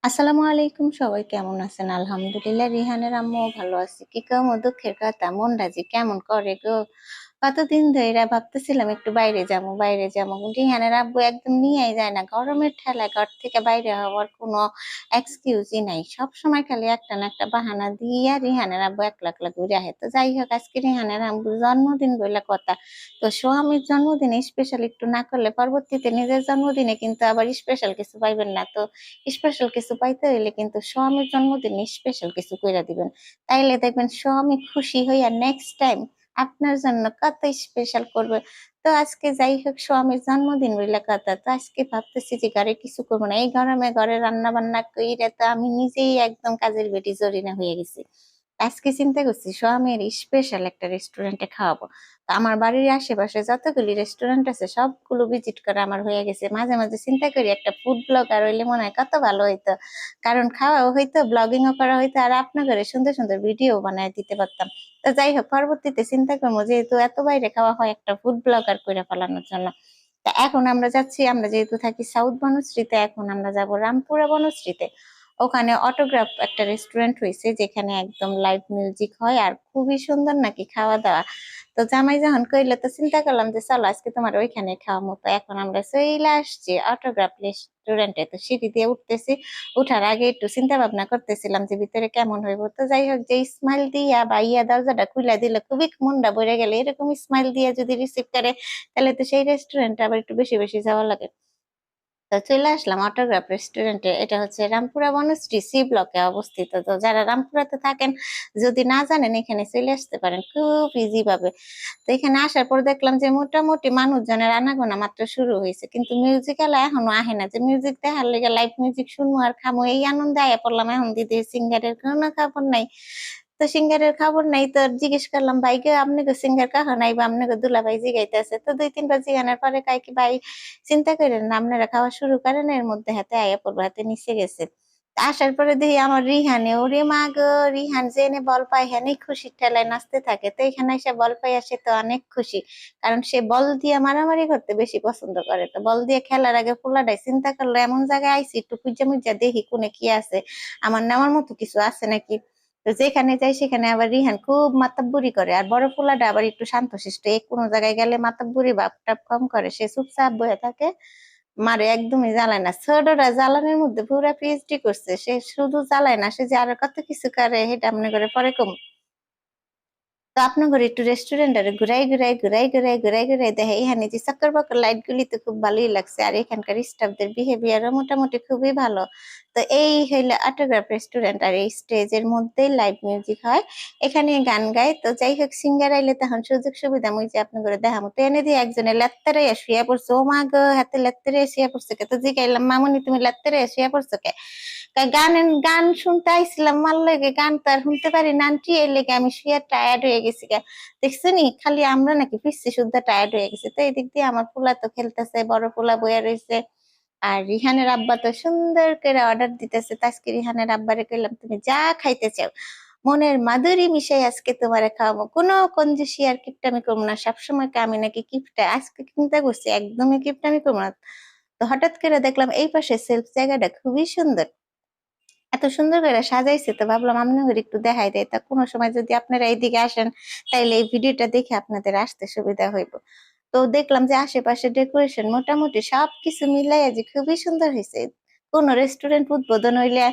আসসালামু আলাইকুম, সবাই কেমন আছেন? আলহামদুলিল্লাহ রিহানের আম্মুও ভালো আছে। কি কমু দুঃখের কথা, মনটা যে কেমন করে গো। কতদিন ধইরা ভাবতেছিলাম একটু বাইরে যাবো। রিহানের আব্বু একদম নিয়েই যায় না। গরমের ঠেলায় ঘর থেকে বাইরে হওয়ার কোনো এক্সকিউজই নাই। সবসময় খালি একটা না একটা বাহানা দিয়া রিহানের আব্বু একলা ঘুইরা আহে। তো যাই হোক, আজকে রিহানের আব্বুর জন্মদিন বইলা কথা। তো স্বামীর জন্মদিনে স্পেশাল একটু না করলে পরবর্তীতে নিজের জন্মদিনে কিন্তু আবার স্পেশাল কিছু পাইবেন না। তো স্পেশাল কিছু পাইতে হইলে কিন্তু স্বামীর জন্মদিনে স্পেশাল কিছু কইরা দিবেন। তাইলে দেখবেন স্বামী খুশি হইয়া নেক্সট টাইম আপনার জন্য কত স্পেশাল করবে। তো আজকে যাই হোক, স্বামীর জন্মদিন বইলা কথা। তো আজকে ভাবতেছি যে ঘরে কিছু করব না। এই গরমে ঘরে রান্না-বান্না কইরা তো আমি নিজেই একদম কাজের বেটি জরিনা হয়ে গেছি। আজকে চিন্তা করছি স্বামীর স্পেশাল একটা রেস্টুরেন্টে খাওয়াবো। তো আমার বাড়ির আশেপাশে যতগুলি রেস্টুরেন্ট আছে সবগুলো ভিজিট করা আমার হয়ে গেছে। মাঝে মাঝে চিন্তা করি একটা ফুড ব্লগার হইলে মনে হয় কত ভালো হইতো। কারণ খাওয়াও হইতো, ব্লগিংও করা হইতো আর আপনাদের সুন্দর ভিডিও বানায় দিতে পারতাম। তো যাই হোক, পরবর্তীতে চিন্তা করবো যেহেতু এত বাইরে খাওয়া হয় একটা ফুড ব্লগার কইরা ফেলানোর জন্য। তা এখন আমরা যাচ্ছি, আমরা যেহেতু থাকি সাউথ বনশ্রীতে, এখন আমরা যাবো রামপুরা বনশ্রীতে। ওখানে অটোগ্রাফ একটা রেস্টুরেন্ট হইছে যেখানে একদম লাইভ মিউজিক হয় আর খুবই সুন্দর নাকি খাওয়া-দাওয়া। তো জামাই যখন কইলো তো চিন্তা করলাম যে চলো আজকে তোমার ওইখানে খাওয়ামু। তো এখন আমরা চইলা আসছি অটোগ্রাফ রেস্টুরেন্টে। তো সিঁড়ি দিয়ে উঠতেছি। উঠার আগে একটু চিন্তা ভাবনা করতেছিলাম যে ভিতরে কেমন হইব। তো যাই হোক, যে স্মাইল দিয়া বা দরজাটা খুইলা দিল খুবই মনটা ভইরা গেল। এরকম স্মাইল দিয়া যদি রিসিভ করে তাহলে তো সেই রেস্টুরেন্টে আবার একটু বেশি যাওয়া লাগে। তো চলে আসলাম অটোগ্রাফ রেস্টুরেন্টে। এটা হচ্ছে রামপুরা বনশ্রী সি ব্লকে অবস্থিত। তো যারা রামপুরাতে থাকেন, যদি না জানেন এখানে চলে আসতে পারেন খুব ইজি ভাবে। তো এখানে আসার পর দেখলাম যে মোটামুটি মানুষজনের আনাগোনা মাত্র শুরু হইছে। কিন্তু মিউজিক এলা এখনো আহে না। যে মিউজিক দেখার লেগে লাইভ মিউজিক শুনবো আর খামু এই আনন্দে আয়া পড়লাম। এখন দিদি সিঙ্গারের কোনো খবর নাই। তো সিঙ্গারের খবর নাই, তো জিজ্ঞেস করলাম ভাইকে, আপনাকে সিঙ্গার কখন আইবা? আপনাকে দুলাভাই জিগাইতেছে। তো ২-৩ বার জিগানোর পরে কয় কি, ভাই চিন্তা কইরেন না, আপনারা খাওয়া শুরু করেন, এর মধ্যে হাতে আইয়া পড়বো। হাতে নিচে গেছে। তা আসার পরে দেখি আমার রিহানে, ওরে মা গো! রিহান যেনে বল পায় হেনেই খুশির ঠেলায় নাচতে থাকে। তো এখানে এসে বল পাইয়া সে তো অনেক খুশি। কারণ সে বল দিয়ে মারামারি করতে বেশি পছন্দ করে। তো বল দিয়ে খেলার আগে পোলাটাই চিন্তা করলো এমন জায়গায় আইছি একটু খুঁজা-মুজা দেখি কোনে কি আছে। আমার নেওয়ার মতো কিছু আছে নাকি। তো যেখানে যাই সেখানে আবার রিহান খুব মাতব্বরি করে। আর বড় পোলাটা আবার একটু শান্তশিষ্ট। কোন জায়গায় গেলে মাতব্বরি ভাব-টাব কম করে। সে চুপচাপ বইয়া থাকে। মারে একদমই জ্বালায় না। ছোটটা জ্বালানির মধ্যে পুরা পিএইচডি করছে। সে শুধু জ্বালায় না, সে যে আরো কত কিছু করে সেটা মনে করে পরে কমু। তো আপনাদের একটু রেস্টুরেন্টে ঘুরাই ঘুরাই দেখে এখানে যে চক্কর বাক্কর লাইট গুলি তো খুব ভালোই লাগছে। আর এখানকার স্টাফদের বিহেভিয়ারও মোটামুটি খুবই ভালো। তো এই হইলো অটোগ্রাফ রেস্টুরেন্ট আর এই স্টেজের মধ্যেই লাইভ মিউজিক হয়। এখানে গান গায়। তো যাই হোক, সিঙ্গার আইলে তখন সুযোগ সুবিধা মুই যে আপনাদের দেখামু। তো এনে দিয়ে একজনে লেত্তারাইয়া শুইয়া পড়ছে। ও মা গো! হাতে লেত্তারাইয়া শুইয়া পড়ছে কে? তো জিগাইলাম, মামুনি তুমি লেত্তারাইয়া শুইয়া পড়ছো কে? গান শুনতে আইছিলাম, ভাল লাগে গান তো আর শুনতে পারি না আন্টি, এই লেগে আমি শুয়ে টায়ার্ড হয়ে গেছি গা। দেখছেনি খালি আমরা নাকি পিচ্ছি সুদ্ধা টায়ার্ড হয়ে গেছি। তো এদিক দিয়ে আমার পোলা তো খেলতেছে, বড় পোলা বইয়া রইছে। আর রিহানের আব্বা তো সুন্দর করে অর্ডার দিতেছে। তো আজকে রিহানের আব্বারে কইলাম তুমি যা খাইতে চাও মনের মাধুরী মিশাই আজকে তোমারে খাওয়াবো। কোনো কঞ্জুসি আর কিপটামি করবো না। সবসময় আমি নাকি কিপটা, আজকে চিন্তা করছি একদমই কিপটামি করবো না। তো হঠাৎ করে দেখলাম এই পাশে সেলফ জায়গাটা খুবই সুন্দর। এত সুন্দর করে সাজাইছে, তো ভাবলাম আপনাদের একটু দেখাই দেয়। তা কোনো সময় যদি আপনারা এইদিকে আসেন তাইলে এই ভিডিওটা দেখে আপনাদের আসতে সুবিধা হইব। তো দেখলাম যে আশেপাশে ডেকোরেশন মোটামুটি সবকিছু মিলাইয়া যে খুবই সুন্দর হইছে। কোন রেস্টুরেন্ট উদ্বোধন হইলে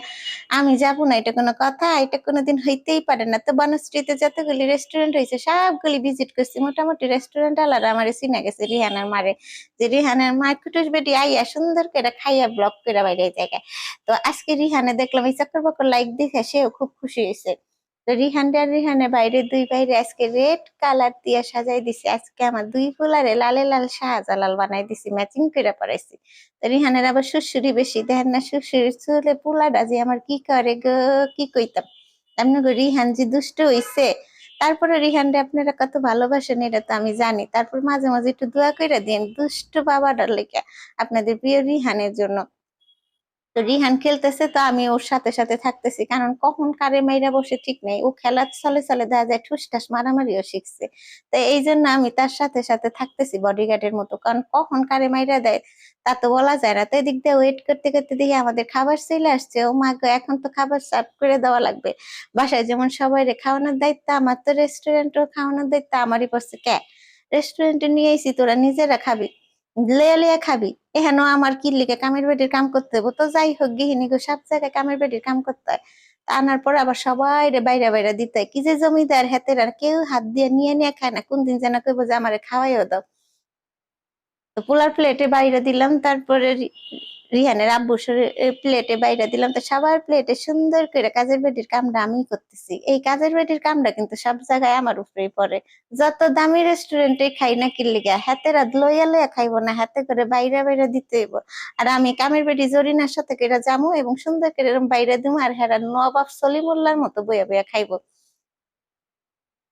আমি যাব না এটা কোনো কথা? এটা কোনোদিন হইতেই পারে না। তো বনশ্রীতে যতগুলি রেস্টুরেন্ট হইছে সবগুলি ভিজিট করছি। মোটামুটি রেস্টুরেন্ট আলারা আমারে চিনা গেছে রিহানার মারে। যে রিহানার মা কুটুস বেটি আইয়া সুন্দর করে খাইয়া ব্লগ কইরা বাইরে জায়গায়। তো আজকে রিহানে দেখলাম এই চক্কর-বক্কর লাইট দেখে সেও খুব খুশি হইছে। তো রিহানের বাইরে ২ বাইরে আজকে রেড কালার দিয়া সাজাই দিছি। আজকে আমার ২ ফুলারে লালে লাল শাহজালাল বানাই দিছি, ম্যাচিং কইরা পড়াইছি। তো রিহানের আবার সুড়সুড়ি বেশি। দেখেন না সুড়সুড়ির চুলে পোলাটা যে আমার কি করে গো, কি কইতাম। আপনাগো রিহান যে দুষ্ট হইছে। তারপরে রিহানরে আপনারা কত ভালোবাসেন এটা তো আমি জানি। তারপর মাঝে মাঝে একটু দোয়া কইরা দিয়েন দুষ্ট বাবাটার লাইগা, আপনাদের প্রিয় রিহানের জন্য। তো রিহান খেলতেছে, তো আমি ওর সাথে সাথে থাকতেছি, কারণ কখন কারে মাইরা বসে ঠিক নেই। ও খেলার চলে চলে দেখা যায় ঠুসঠাস মারামারিও শিখছে। তো এই জন্য আমি তার সাথে সাথে থাকতেছি বডিগার্ডের মতো, কারণ কখন কারে মাইরা দেয় তা তো বলা যায় না। তো এদিক দিয়ে ওয়েট করতে করতে দেখি আমাদের খাবার চলে আসছে। ও মা গো, এখন তো খাবার সার্ভ করে দেওয়া লাগবে। বাসায় যেমন সবাই খাওয়ানোর দায়িত্ব আমার, তো রেস্টুরেন্টেও খাওয়ানোর দায়িত্ব আমারই পড়ছে। কে রেস্টুরেন্টে নিয়ে আইছি, তোরা নিজেরা খাবি, লেয়া লেয়া খাবি, এখানে আমার কি লিগে কামের বেটির কাম করতে হবো? তো যাই হোক, গৃহিণী গো, সব জায়গায় কামের বেটির কাম করতে হয়। তা আনার পর আবার সবাই রে বাইরে বাইরে দিতে হয়। কি যে জমিদার হাতের, আর কেউ হাত দিয়ে নিয়ে নিয়ে খায় না। কোন দিন যেন কইবো যে আমারে খাওয়াইও দাও। তো পোলার প্লেটে বাইরে দিলাম, তারপরে রিহানের আব্বুর প্লেটে বাইরে দিলাম। তো সবার প্লেটে সুন্দর করে কাজের বেটির কামটা আমি করতেছি। এই কাজের বেটির কামটা কিন্তু সব জায়গায় আমার উপরেই পড়ে। যত দামি রেস্টুরেন্টে খাই না কি লিগা, হাতে রাত লইয়া লইয়া খাইবো না, হাতে করে বাইরে বাইরে দিতে হইব। আর আমি কামের বেটি জরিনার সাথে করে যামু এবং সুন্দর করে এরকম বাইরে দিমু, আর হেরা নবাব সলিমুল্লাহর মতো বইয়া বইয়া খাইবো।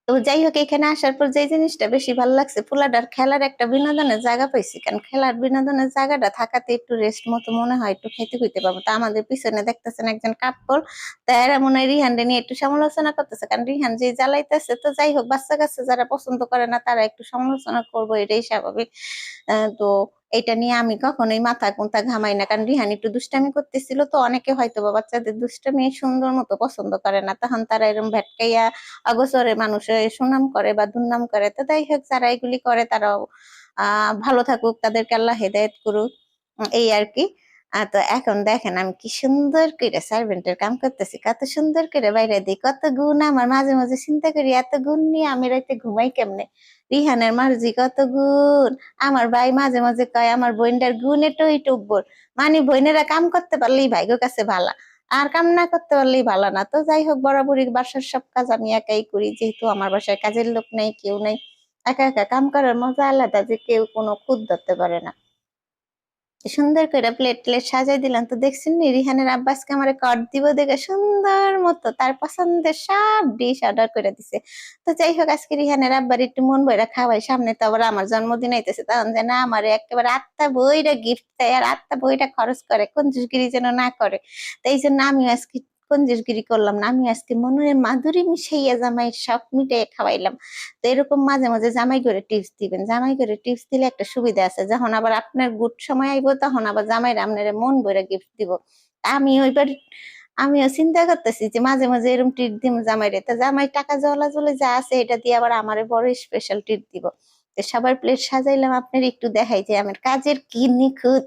তো যাই হোক, এখানে আসার পর যে জিনিসটা বেশি ভালো লাগছে, পোলাটার খেলার একটা বিনোদনের জায়গা পাইছি। কারণ খেলার বিনোদনের জায়গাটা থাকাতে একটু রেস্ট মতো মনে হয়, একটু খেতে খুঁজতে পাবো। তা আমাদের পিছনে দেখতেছেন একজন কাপড়, তা এরা মনে হয় রিহান নিয়ে একটু সমালোচনা করতেছে, কারণ রিহান যে জ্বালাইতেছে। তো যাই হোক, বাচ্চা কাচ্চা যারা পছন্দ করে না তারা একটু সমালোচনা করবো, এটাই স্বাভাবিক। তো এটা নিয়ে আমি কখনোই মাথা কুন্থা ঘামাই না, কারণ রিহান একটু দুষ্টামি করতেছিল। তো অনেকে হয়তো বা বাচ্চাদের দুষ্টামি সুন্দর মতো পছন্দ করে না, তখন তারা এরকম ভেটকাইয়া অগোচরে মানুষের সুনাম করে বা দুর্নাম করে। তো যাই হোক, যারা এগুলি করে তারাও ভালো থাকুক, তাদেরকে আল্লাহ হেদায়েত করুক, এই আর কি। তো এখন দেখেন আমি কি সুন্দর করে সার্ভেন্টের কাম করতেছি, কত সুন্দর করে বাইরে দিই, কত গুণ আমার। মাঝে মাঝে চিন্তা করি, এত গুণ নিয়ে আমি রাইতে ঘুমাই কেমনে। রিহানের মার্জি কত গুণ। আমার ভাই মাঝে মাঝে কয় আমার বোনটার গুণে টই টুব্বর। মানে বোনেরা কাম করতে পারলেই ভাইগো কাছে ভালা, আর কাম না করতে পারলেই ভালো না। তো যাই হোক, বরাবরই বাসার সব কাজ আমি একাই করি, যেহেতু আমার বাসায় কাজের লোক নেই, কেউ নেই। একা একা কাম করার মজা আলাদা, যে কেউ কোনো খুদ ধরতে পারে না। সুন্দর করে প্লেট প্লেট সাজাই দিলাম। তো দেখছেন নি, রিহানের আব্বাসকে আমার কর দিব দেখে সুন্দর মতো তার পছন্দের সব ডিশ অর্ডার করে দিছে। তো যাই হোক, আজকে রিহানের আব্বার একটু মন বইরা খাওয়াই, সামনে তো আবার আমার জন্মদিন আইতেছে, তখন যেন আমার একেবারে আত্মা বইরা গিফট দেয়, আর আত্মা বইটা খরচ করে, কঞ্জুসগিরি যেন না করে। তো এই জন্য আমি আজকে কঞ্জুসগিরি করলাম না, আমি আজকে মনের মাধুরী মিশাইয়া জামাইয়ের সব মিটাইয়া খাওয়াইলাম। তো এরকম মাঝে মাঝে জামাই করে টিপস দিবেন। জামাই করে টিপস দিলে একটা সুবিধা আছে, যখন আবার আপনার গুড সময় আইব তখন আবার জামাইরা আপনার মন ভরে গিফট দিব। আমি ওইবার আমিও চিন্তা করতেছি যে মাঝে মাঝে এরকম ট্রিট দিব জামাইরে। তো জামাই টাকা জলা জলে যা আছে এটা দিয়ে আবার আমারে বড় স্পেশাল ট্রিট দিব। তো সবার প্লেট সাজাইলাম, আপনার একটু দেখাই যে আমার কাজের কি নিখুঁত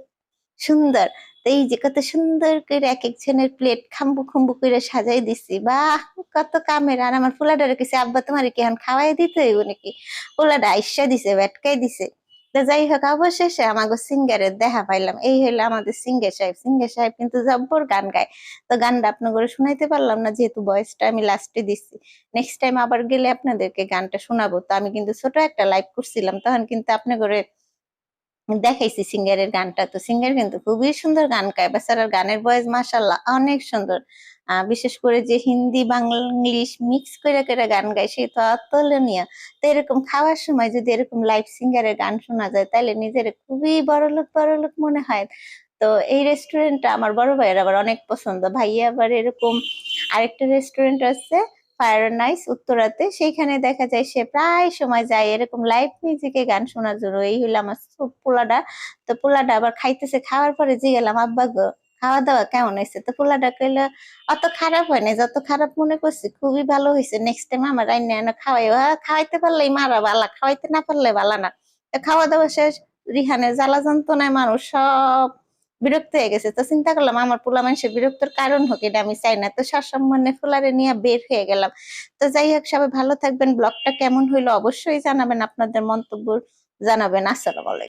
সুন্দর। তো এই যে কত সুন্দর করে এক একজনের প্লেট খাম্বু খুম্বু করে সাজাই দিছি, বাহ কত কামের। আর আমার পোলাটারে কিছু, আব্বা তোমার কি এখন খাওয়াই দিতে হইব নাকি? পোলাটা আইসা দিছে, ভেটকাই দিছে। তো যাই হোক, অবশেষে আমাকে সিঙ্গারের দেখা পাইলাম। এই হইলো আমাদের সিঙ্গার সাহেব। সিঙ্গার সাহেব কিন্তু জব্বর গান গায়। তো গানটা আপনাদের শুনাইতে পারলাম না, যেহেতু ভয়েসটা আমি লাস্টে দিচ্ছি। নেক্সট টাইম আবার গেলে আপনাদেরকে গানটা শোনাবো। তো আমি কিন্তু ছোট একটা লাইভ করছিলাম, তখন কিন্তু আপনাদের দেখাইছি সিঙ্গারের গানটা। তো সিঙ্গার কিন্তু খুবই সুন্দর গান গায়, বেচারার গানের ভয়েস মাশাআল্লাহ অনেক সুন্দর। বিশেষ করে যে হিন্দি বাংলা ইংলিশ মিক্স করে করে গান গায়, সে তো অতুলনীয়। তো এরকম খাওয়ার সময় যদি এরকম লাইভ সিঙ্গারের গান শোনা যায়, তাহলে নিজের খুবই বড়লোক বড়লোক মনে হয়। তো এই রেস্টুরেন্টটা আমার বড় ভাইয়ের আবার অনেক পছন্দ। ভাইয়া আবার এরকম আরেকটা রেস্টুরেন্ট আছে ফায়ার নাইস উত্তরাতে, সেইখানে দেখা যায় সে প্রায় সময় যায় এরকম লাইভ মিউজিকে গান শোনার জন্য। এই হইলো আমার পোলাটা। তো পোলাটা আবার খাইতেছে, খাওয়ার পরে জিগেলাম আব্বা গো খাওয়া দাওয়া কেমন হয়েছে? তো পোলাটা কইলো অত খারাপ হয় না, যত খারাপ মনে করছি খুবই ভালো হয়েছে, নেক্সট টাইম আমার রান্না এনে খাওয়াই। খাওয়াইতে পারলেই মারা বালা, খাওয়াইতে না পারলে বালা না। তো খাওয়া দাওয়া শেষ, রিহানের জ্বালা যন্ত্রণায় মানুষ সব বিরক্ত হয়ে গেছে। তো চিন্তা করলাম আমার পোলা মানুষের বিরক্তর কারণ হোক, এটা আমি চাই না। তো সসম্মানে ফুলারে নিয়ে বের হয়ে গেলাম। তো যাই হোক, সবাই ভালো থাকবেন। ব্লগটা কেমন হইলো অবশ্যই জানাবেন, আপনাদের মন্তব্য জানাবেন। আসসালামু আলাইকুম।